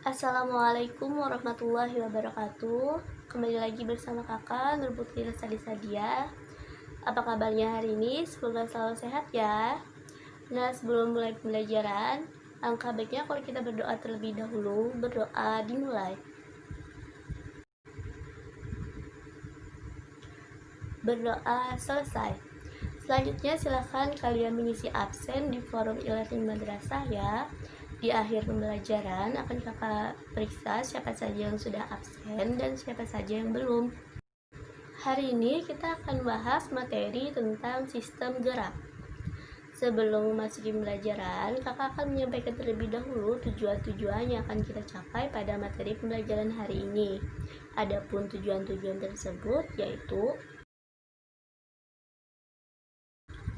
Assalamualaikum warahmatullahi wabarakatuh. Kembali lagi bersama kakak Nur Putri Lestari Sadia. Apa kabarnya hari ini? Semoga selalu sehat ya. Nah, sebelum mulai pembelajaran, alangkah baiknya kalau kita berdoa terlebih dahulu. Berdoa dimulai. Berdoa selesai. Selanjutnya silakan kalian mengisi absen di forum e-learning madrasah ya. Di akhir pembelajaran akan kakak periksa siapa saja yang sudah absen dan siapa saja yang belum. Hari ini kita akan bahas materi tentang sistem gerak. Sebelum memasuki pembelajaran, kakak akan menyampaikan terlebih dahulu tujuan-tujuan yang akan kita capai pada materi pembelajaran hari ini. Adapun tujuan-tujuan tersebut yaitu: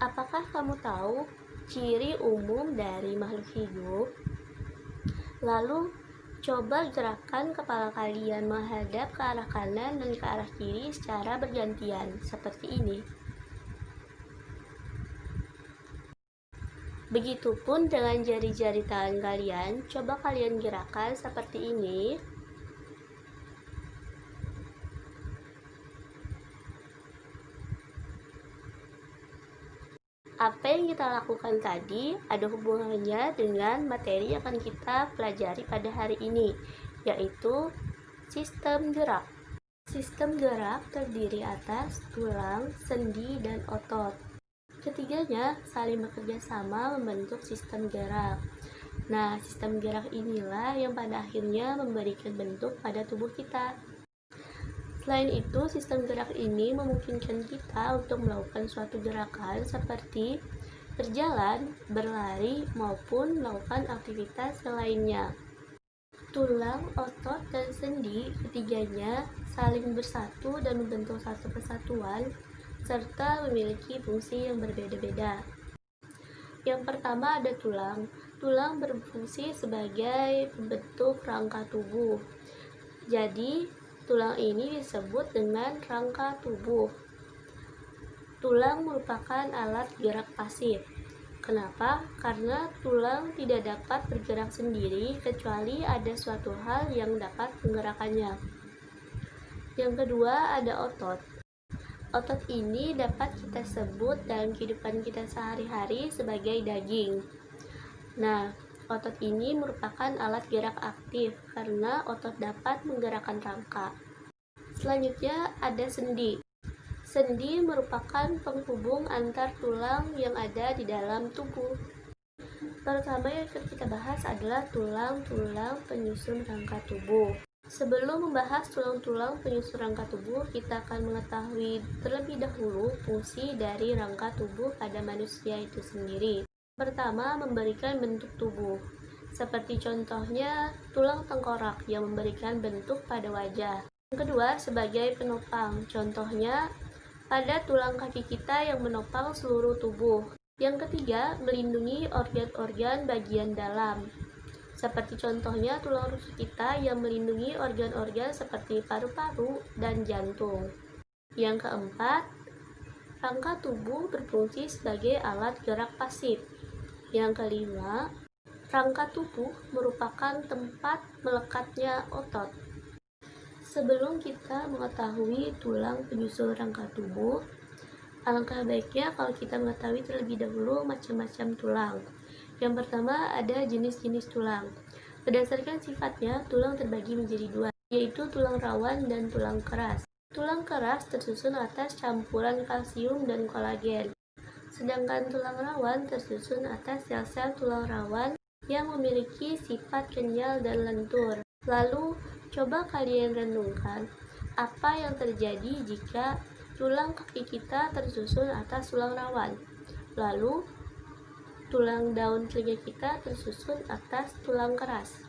apakah kamu tahu ciri umum dari makhluk hidup? Lalu, coba gerakan kepala kalian menghadap ke arah kanan dan ke arah kiri secara bergantian, seperti ini. Begitupun dengan jari-jari tangan kalian, coba kalian gerakkan seperti ini. Apa yang kita lakukan tadi ada hubungannya dengan materi yang akan kita pelajari pada hari ini, yaitu sistem gerak. Sistem gerak terdiri atas tulang, sendi, dan otot. Ketiganya saling bekerja sama membentuk sistem gerak. Nah, sistem gerak inilah yang pada akhirnya memberikan bentuk pada tubuh kita. Selain itu, sistem gerak ini memungkinkan kita untuk melakukan suatu gerakan seperti berjalan, berlari, maupun melakukan aktivitas lainnya. Tulang, otot, dan sendi ketiganya saling bersatu dan membentuk satu kesatuan serta memiliki fungsi yang berbeda-beda. Yang pertama ada tulang. Tulang berfungsi sebagai pembentuk rangka tubuh. Jadi, tulang ini disebut dengan rangka tubuh. Tulang merupakan alat gerak pasif. Kenapa? Karena tulang tidak dapat bergerak sendiri kecuali ada suatu hal yang dapat menggerakkannya. Yang kedua ada otot. Otot ini dapat kita sebut dalam kehidupan kita sehari-hari sebagai daging. Nah, otot ini merupakan alat gerak aktif karena otot dapat menggerakkan rangka. Selanjutnya ada sendi. Sendi merupakan penghubung antar tulang yang ada di dalam tubuh. Pertama yang kita bahas adalah tulang-tulang penyusun rangka tubuh. Sebelum membahas tulang-tulang penyusun rangka tubuh, kita akan mengetahui terlebih dahulu fungsi dari rangka tubuh pada manusia itu sendiri. Pertama, memberikan bentuk tubuh. Seperti contohnya tulang tengkorak yang memberikan bentuk pada wajah. Yang kedua, sebagai penopang. Contohnya pada tulang kaki kita yang menopang seluruh tubuh. Yang ketiga, melindungi organ-organ bagian dalam. Seperti contohnya tulang rusuk kita yang melindungi organ-organ seperti paru-paru dan jantung. Yang keempat, rangka tubuh berfungsi sebagai alat gerak pasif. Yang kelima, rangka tubuh merupakan tempat melekatnya otot. Sebelum kita mengetahui tulang penyusun rangka tubuh, alangkah baiknya kalau kita mengetahui terlebih dahulu macam-macam tulang. Yang pertama ada jenis-jenis tulang. Berdasarkan sifatnya, tulang terbagi menjadi dua, yaitu tulang rawan dan tulang keras. Tulang keras tersusun atas campuran kalsium dan kolagen. Sedangkan tulang rawan tersusun atas sel-sel tulang rawan yang memiliki sifat kenyal dan lentur. Lalu, coba kalian renungkan, apa yang terjadi jika tulang kaki kita tersusun atas tulang rawan? Lalu, tulang daun telinga kita tersusun atas tulang keras.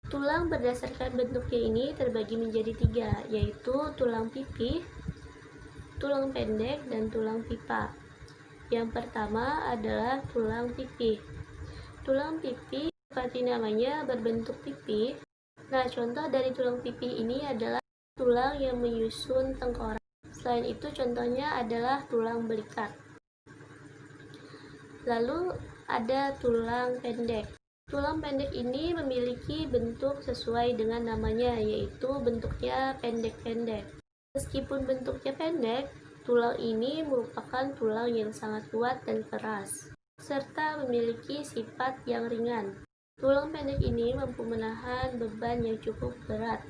Tulang berdasarkan bentuknya ini terbagi menjadi tiga, yaitu tulang pipih, tulang pendek, dan tulang pipa. Yang pertama adalah tulang pipih. Tulang pipih seperti namanya berbentuk pipih. Nah, contoh dari tulang pipih ini adalah tulang yang menyusun tengkorak. Selain itu, contohnya adalah tulang belikat. Lalu ada tulang pendek. Tulang pendek ini memiliki bentuk sesuai dengan namanya, yaitu bentuknya pendek-pendek. Meskipun bentuknya pendek, tulang ini merupakan tulang yang sangat kuat dan keras, serta memiliki sifat yang ringan. Tulang pendek ini mampu menahan beban yang cukup berat.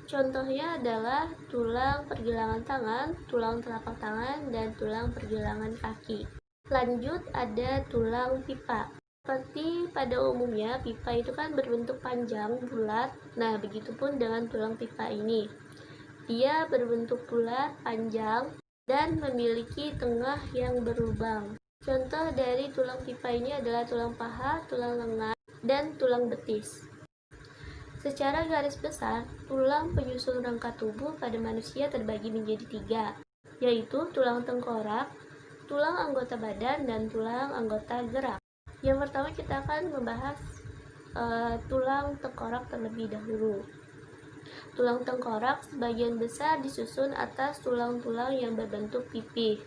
Contohnya adalah tulang pergelangan tangan, tulang telapak tangan, dan tulang pergelangan kaki. Lanjut, ada tulang pipa. Seperti pada umumnya, pipa itu kan berbentuk panjang, bulat. Nah, begitupun dengan tulang pipa ini. Dia berbentuk bulat, panjang, dan memiliki tengah yang berlubang. Contoh dari tulang pipa ini adalah tulang paha, tulang lengan, dan tulang betis. Secara garis besar, tulang penyusun rangka tubuh pada manusia terbagi menjadi 3, yaitu tulang tengkorak, tulang anggota badan, dan tulang anggota gerak. Yang pertama kita akan membahas tulang tengkorak terlebih dahulu. Tulang tengkorak sebagian besar disusun atas tulang-tulang yang berbentuk pipih.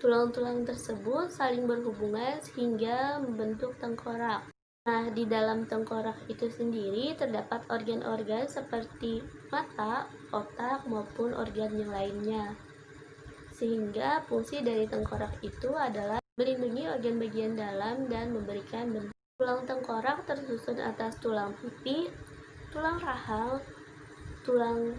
Tulang-tulang tersebut saling berhubungan sehingga membentuk tengkorak. Nah, di dalam tengkorak itu sendiri terdapat organ-organ seperti mata, otak, maupun organ yang lainnya. Sehingga fungsi dari tengkorak itu adalah melindungi organ bagian dalam dan memberikan bentuk. Tulang tengkorak tersusun atas tulang pipi, tulang rahang, tulang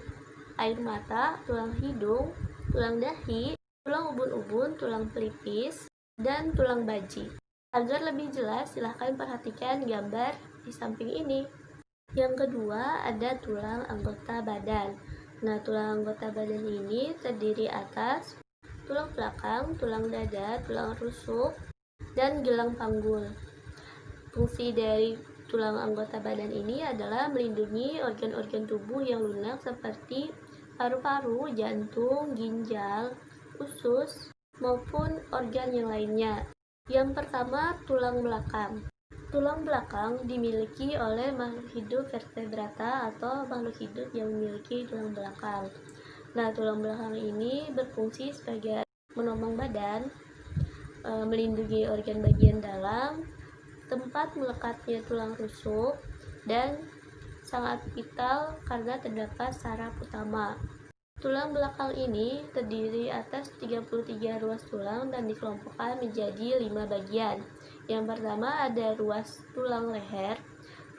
air mata, tulang hidung, tulang dahi, tulang ubun-ubun, tulang pelipis, dan tulang baji. Agar lebih jelas, silahkan perhatikan gambar di samping ini. Yang kedua, ada tulang anggota badan. Nah, tulang anggota badan ini terdiri atas tulang belakang, tulang dada, tulang rusuk, dan gelang panggul. Fungsi dari tulang anggota badan ini adalah melindungi organ-organ tubuh yang lunak seperti paru-paru, jantung, ginjal, usus, maupun organ yang lainnya. Yang pertama, tulang belakang. Tulang belakang dimiliki oleh makhluk hidup vertebrata atau makhluk hidup yang memiliki tulang belakang. Nah, tulang belakang ini berfungsi sebagai menopang badan, melindungi organ bagian dalam, tempat melekatnya tulang rusuk, dan sangat vital karena terdapat saraf utama. Tulang belakang ini terdiri atas 33 ruas tulang dan dikelompokkan menjadi 5 bagian. Yang pertama ada ruas tulang leher,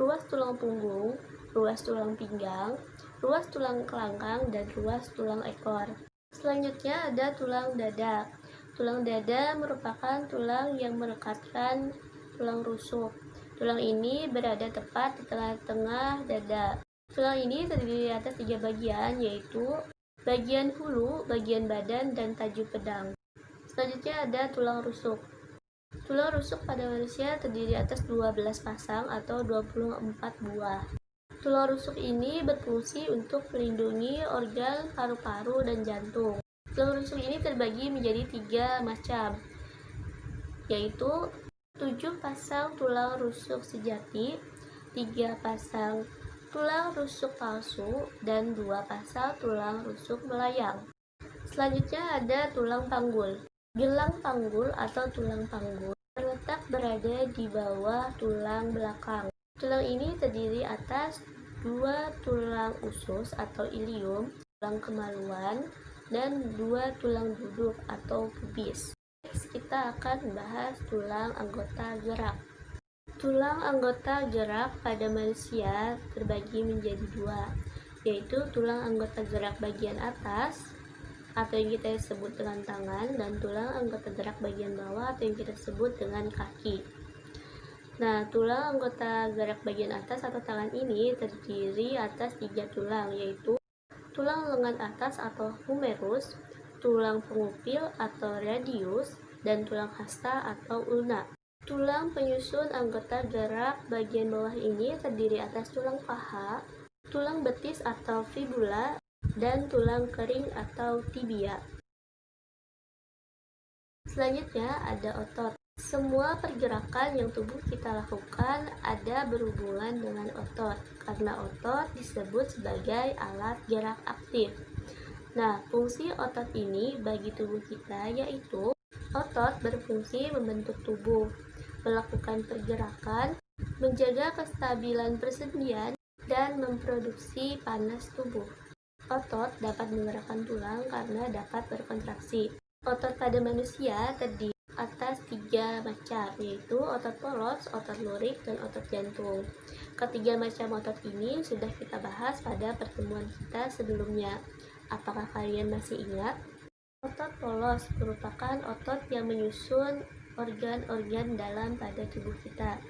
ruas tulang punggung, ruas tulang pinggang, ruas tulang kelangkang, dan ruas tulang ekor. Selanjutnya ada tulang dada. Tulang dada merupakan tulang yang merekatkan tulang rusuk. Tulang ini berada tepat di tengah-tengah dada. Tulang ini terdiri atas 3 bagian, yaitu bagian hulu, bagian badan, dan tajuk pedang. Selanjutnya ada tulang rusuk. Tulang rusuk pada manusia terdiri atas 12 pasang atau 24 buah. Tulang rusuk ini berfungsi untuk melindungi organ paru-paru dan jantung. Tulang rusuk ini terbagi menjadi 3 macam, yaitu 7 pasang tulang rusuk sejati, 3 pasang tulang rusuk palsu, dan 2 pasang tulang rusuk melayang. Selanjutnya ada tulang panggul. Gelang panggul atau tulang panggul terletak berada di bawah tulang belakang. Tulang ini terdiri atas 2 tulang usus atau ilium, tulang kemaluan, dan 2 tulang duduk atau pubis. Kita akan membahas tulang anggota gerak. Tulang anggota gerak pada manusia terbagi menjadi 2, yaitu tulang anggota gerak bagian atas atau yang kita sebut dengan tangan, dan tulang anggota gerak bagian bawah atau yang kita sebut dengan kaki. Nah, tulang anggota gerak bagian atas atau tangan ini terdiri atas 3 tulang, yaitu tulang lengan atas atau humerus, tulang pengupil atau radius, dan tulang hasta atau ulna. Tulang penyusun anggota gerak bagian bawah ini terdiri atas tulang paha, tulang betis atau fibula, dan tulang kering atau tibia. Selanjutnya ada otot. Semua pergerakan yang tubuh kita lakukan ada berhubungan dengan otot, karena otot disebut sebagai alat gerak aktif. Nah, fungsi otot ini bagi tubuh kita yaitu otot berfungsi membentuk tubuh, melakukan pergerakan, menjaga kestabilan persendian, dan memproduksi panas tubuh. Otot dapat menggerakkan tulang karena dapat berkontraksi. Otot pada manusia terdiri atas 3 macam, yaitu otot polos, otot lurik, dan otot jantung. Ketiga macam otot ini sudah kita bahas pada pertemuan kita sebelumnya. Apakah kalian masih ingat? Otot polos merupakan otot yang menyusun organ-organ dalam pada tubuh kita.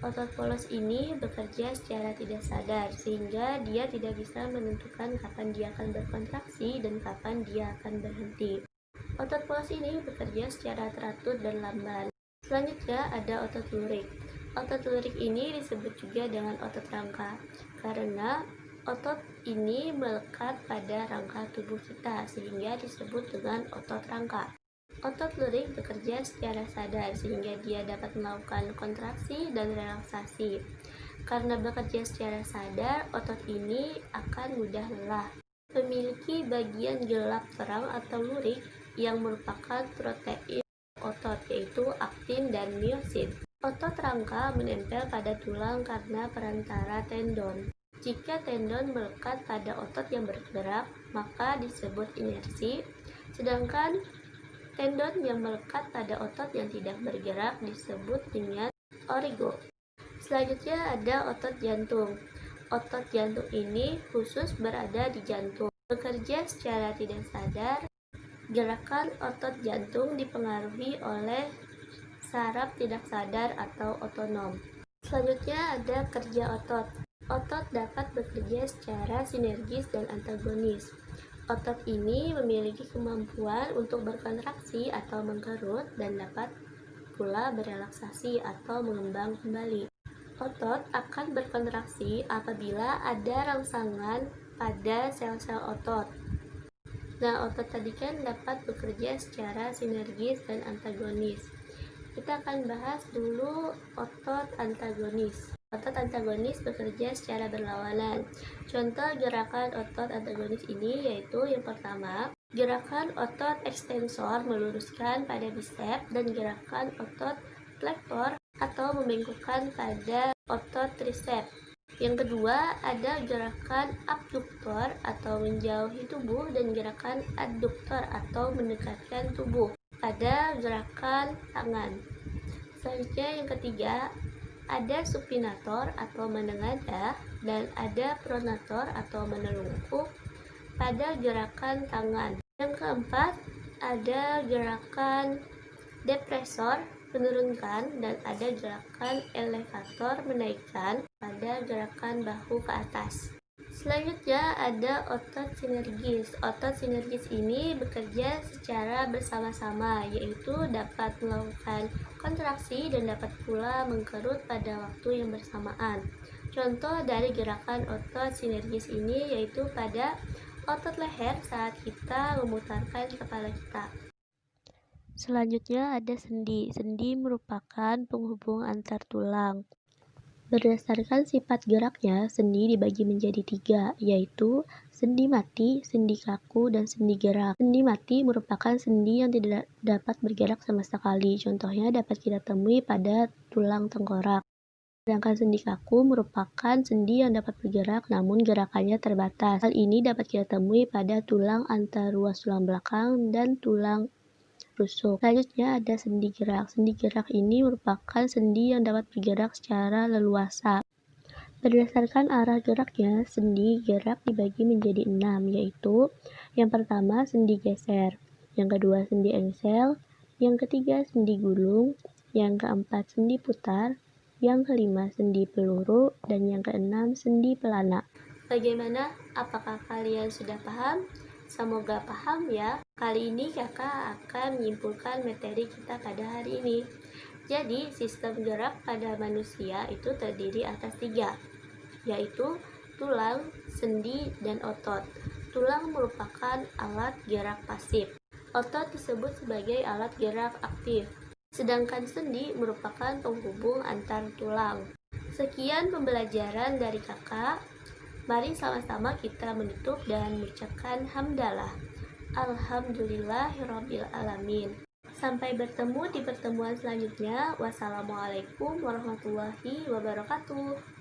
Otot polos ini bekerja secara tidak sadar, sehingga dia tidak bisa menentukan kapan dia akan berkontraksi dan kapan dia akan berhenti. Otot polos ini bekerja secara teratur dan lamban. Selanjutnya ada otot lurik. Otot lurik ini disebut juga dengan otot rangka, karena otot ini melekat pada rangka tubuh kita, sehingga disebut dengan otot rangka. Otot lurik bekerja secara sadar sehingga dia dapat melakukan kontraksi dan relaksasi. Karena bekerja secara sadar, otot ini akan mudah lelah. Memiliki bagian gelap terang atau lurik yang merupakan protein otot, yaitu aktin dan miosin. Otot rangka menempel pada tulang karena perantara tendon. Jika tendon melekat pada otot yang bergerak, maka disebut inersi, sedangkan tendon yang melekat pada otot yang tidak bergerak disebut dengan origo. Selanjutnya ada otot jantung. Otot jantung ini khusus berada di jantung. Bekerja secara tidak sadar, gerakan otot jantung dipengaruhi oleh saraf tidak sadar atau otonom. Selanjutnya ada kerja otot. Otot dapat bekerja secara sinergis dan antagonis. Otot ini memiliki kemampuan untuk berkontraksi atau mengkerut dan dapat pula berelaksasi atau mengembang kembali. Otot akan berkontraksi apabila ada rangsangan pada sel-sel otot. Nah, otot tadi kan dapat bekerja secara sinergis dan antagonis. Kita akan bahas dulu otot antagonis. Otot antagonis bekerja secara berlawanan. Contoh gerakan otot antagonis ini yaitu yang pertama, gerakan otot ekstensor meluruskan pada bisep dan gerakan otot flektor atau membengkokkan pada otot tricep. Yang kedua, ada gerakan abduktor atau menjauhi tubuh dan gerakan adduktor atau mendekatkan tubuh pada gerakan tangan. Selanjutnya yang ketiga, ada supinator atau menengadah dan ada pronator atau menelungkup pada gerakan tangan. Yang keempat, ada gerakan depresor menurunkan dan ada gerakan elevator menaikkan pada gerakan bahu ke atas. Selanjutnya ada otot sinergis. Otot sinergis ini bekerja secara bersama-sama, yaitu dapat melakukan kontraksi dan dapat pula mengkerut pada waktu yang bersamaan. Contoh dari gerakan otot sinergis ini yaitu pada otot leher saat kita memutarkan kepala kita. Selanjutnya ada sendi. Sendi merupakan penghubung antar tulang. Berdasarkan sifat geraknya, sendi dibagi menjadi 3, yaitu sendi mati, sendi kaku, dan sendi gerak. Sendi mati merupakan sendi yang tidak dapat bergerak sama sekali. Contohnya dapat kita temui pada tulang tengkorak. Sedangkan sendi kaku merupakan sendi yang dapat bergerak namun gerakannya terbatas. Hal ini dapat kita temui pada tulang antaruas tulang belakang dan tulang rusuk. Selanjutnya ada sendi gerak. Sendi gerak ini merupakan sendi yang dapat bergerak secara leluasa. Berdasarkan arah geraknya, sendi gerak dibagi menjadi 6, yaitu yang pertama sendi geser, yang kedua sendi engsel, yang ketiga sendi gulung, yang keempat sendi putar, yang kelima sendi peluru, dan yang keenam sendi pelana. Bagaimana? Apakah kalian sudah paham? Semoga paham ya. Kali ini kakak akan menyimpulkan materi kita pada hari ini. Jadi, sistem gerak pada manusia itu terdiri atas 3, yaitu tulang, sendi, dan otot. Tulang merupakan alat gerak pasif. Otot disebut sebagai alat gerak aktif. Sedangkan sendi merupakan penghubung antar tulang. Sekian pembelajaran dari kakak. Mari sama-sama kita menutup dan mengucapkan hamdalah. Alhamdulillahirabbil alamin. Sampai bertemu di pertemuan selanjutnya. Wassalamualaikum warahmatullahi wabarakatuh.